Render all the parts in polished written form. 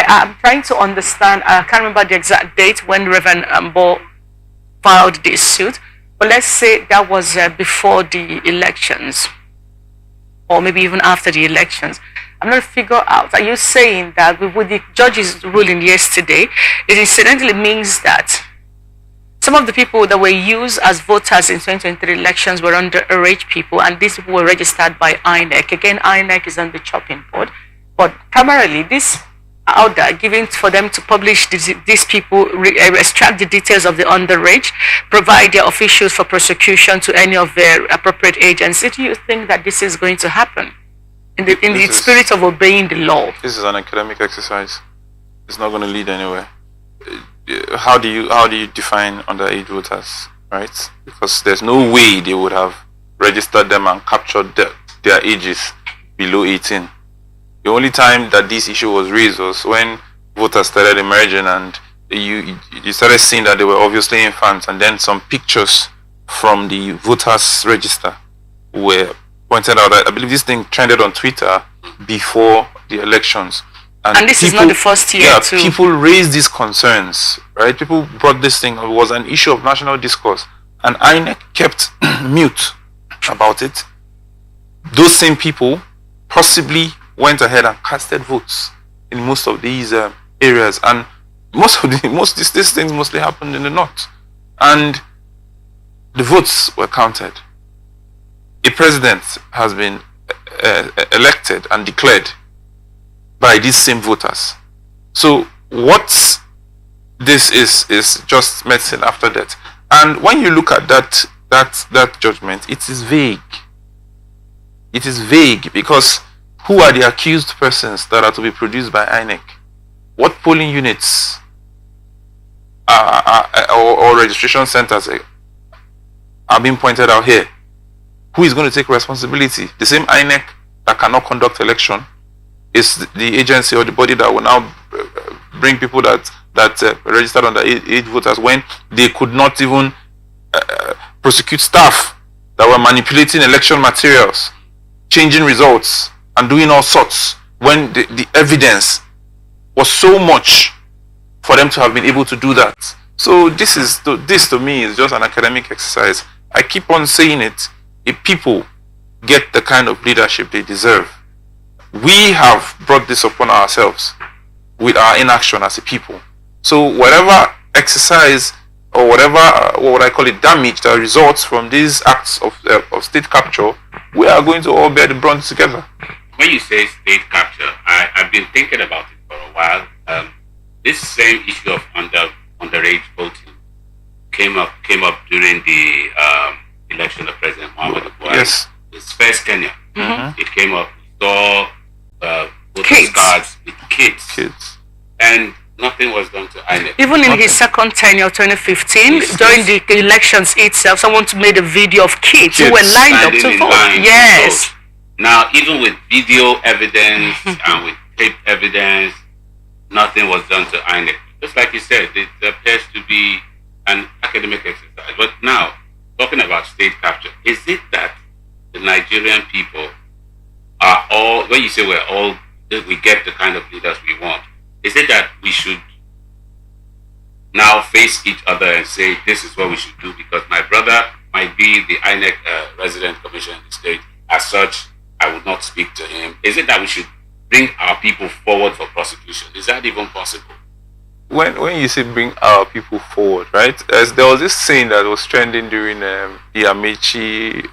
I'm trying to understand. I can't remember the exact date when Reverend Bo filed this suit, but let's say that was before the elections, or maybe even after the elections. I'm not figure out. Are you saying that with the judge's ruling yesterday, it incidentally means that some of the people that were used as voters in 2023 elections were underage people, and these people were registered by INEC. Again, INEC is on the chopping board, but primarily this order given for them to publish these people, extract the details of the underage, provide their officials for prosecution to any of their appropriate agencies. Do you think that this is going to happen in the spirit of obeying the law? This is an academic exercise. It's not going to lead anywhere. How do you define underage voters, right? Because there's no way they would have registered them and captured their ages below 18. The only time that this issue was raised was when voters started emerging, and you started seeing that they were obviously infants, and then some pictures from the voters register were pointed out. I believe this thing trended on Twitter before the elections. And this is not the first year. Yeah, people raised these concerns, right? People brought this thing. It was an issue of national discourse, and INEC kept mute about it. Those same people possibly went ahead and casted votes in most of these areas, and these things mostly happened in the north, and the votes were counted. A president has been elected and declared by these same voters. So what this is just medicine after death. And when you look at that judgment, it is vague. It is vague because who are the accused persons that are to be produced by INEC? What polling units or registration centers are being pointed out here? Who is going to take responsibility? The same INEC that cannot conduct election is the agency or the body that will now bring people that registered under age voters when they could not even prosecute staff that were manipulating election materials, changing results, and doing all sorts when the evidence was so much for them to have been able to do that. So this to me is just an academic exercise. I keep on saying it. If people get the kind of leadership they deserve, we have brought this upon ourselves with our inaction as a people. So whatever exercise or whatever, what would I call it, damage that results from these acts of state capture, we are going to all bear the brunt together. When you say state capture, I've been thinking about it for a while. This same issue of underage voting came up during the election of President Muhammadu Buhari. Yes. His first tenure. Mm-hmm. It came up. We saw voter cards with kids. And nothing was done to INEC. Even in his second tenure, 2015, during the elections itself, someone made a video of kids who were lined up to vote. Yes. Now, even with video evidence and with tape evidence, nothing was done to INEC. Just like you said, it appears to be an academic exercise. But now, talking about state capture, is it that the Nigerian people are all, when you say we get the kind of leaders we want, is it that we should now face each other and say, this is what we should do because my brother might be the INEC resident commissioner in the state, as such, I would not speak to him? Is it that we should bring our people forward for prosecution? Is that even possible? When you say bring our people forward, right? As there was this saying that was trending during the Amechi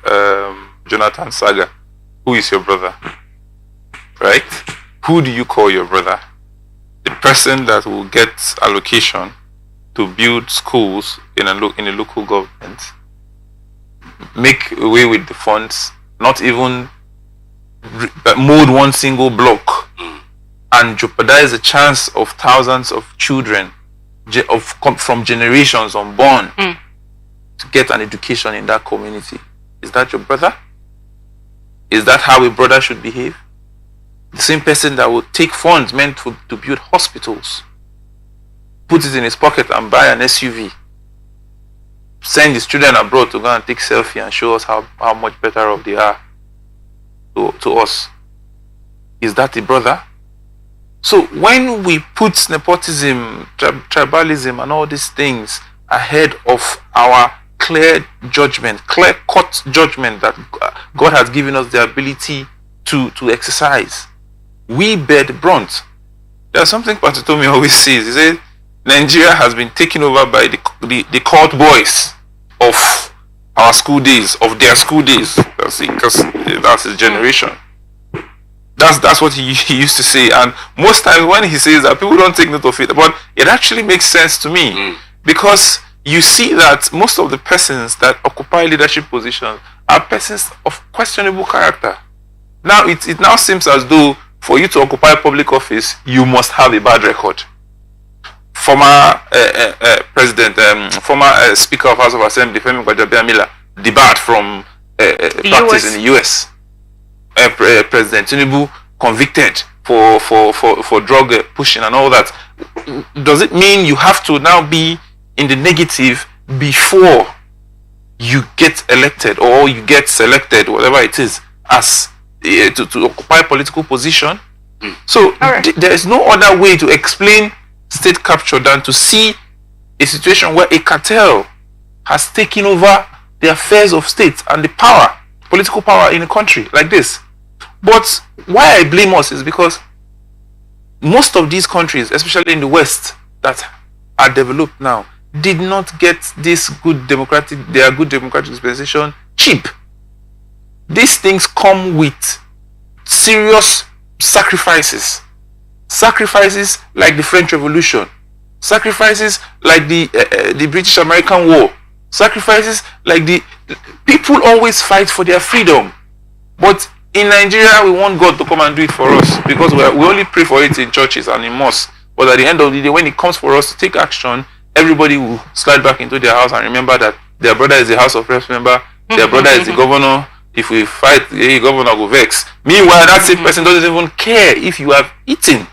Jonathan saga. Who is your brother? Right? Who do you call your brother? The person that will get allocation to build schools in a local government, make away with the funds, not even mold one single block, and jeopardize the chance of thousands of children from generations unborn to get an education in that community. Is that your brother? Is that how a brother should behave? The same person that will take funds meant to build hospitals, put it in his pocket and buy an SUV, send his children abroad to go and take selfie and show us how much better off they are to us. Is that a brother? So when we put nepotism, tribalism, and all these things ahead of our clear-cut judgment that God has given us the ability to exercise, we bear the brunt. There's something Pastor Tommy always says. He says Nigeria has been taken over by the court boys of our school days, of their school days. That's it, because that's his generation. That's what he used to say. And most times when he says that, people don't take note of it. But it actually makes sense to me, because you see that most of the persons that occupy leadership positions are persons of questionable character. Now it now seems as though for you to occupy public office, you must have a bad record. Former former Speaker of House of Assembly, Femi Gbajabiamila, debarred from practice in the US. President Tinubu convicted for drug pushing and all that. Does it mean you have to now be in the negative before you get elected or you get selected, whatever it is, as to occupy a political position? So there is no other way to explain state capture than to see a situation where a cartel has taken over the affairs of state and the power, political power in a country like this. But why I blame us is because most of these countries, especially in the West, that are developed now, did not get this good democratic dispensation cheap. These things come with serious sacrifices. Sacrifices like the French Revolution, sacrifices like the British-American War, sacrifices like the people always fight for their freedom. But in Nigeria, we want God to come and do it for us, because we only pray for it in churches and in mosques. But at the end of the day, when it comes for us to take action, everybody will slide back into their house and remember that their brother is a House of Reps member, their brother is the governor. If we fight, the governor will vex. Meanwhile, that same person doesn't even care if you have eaten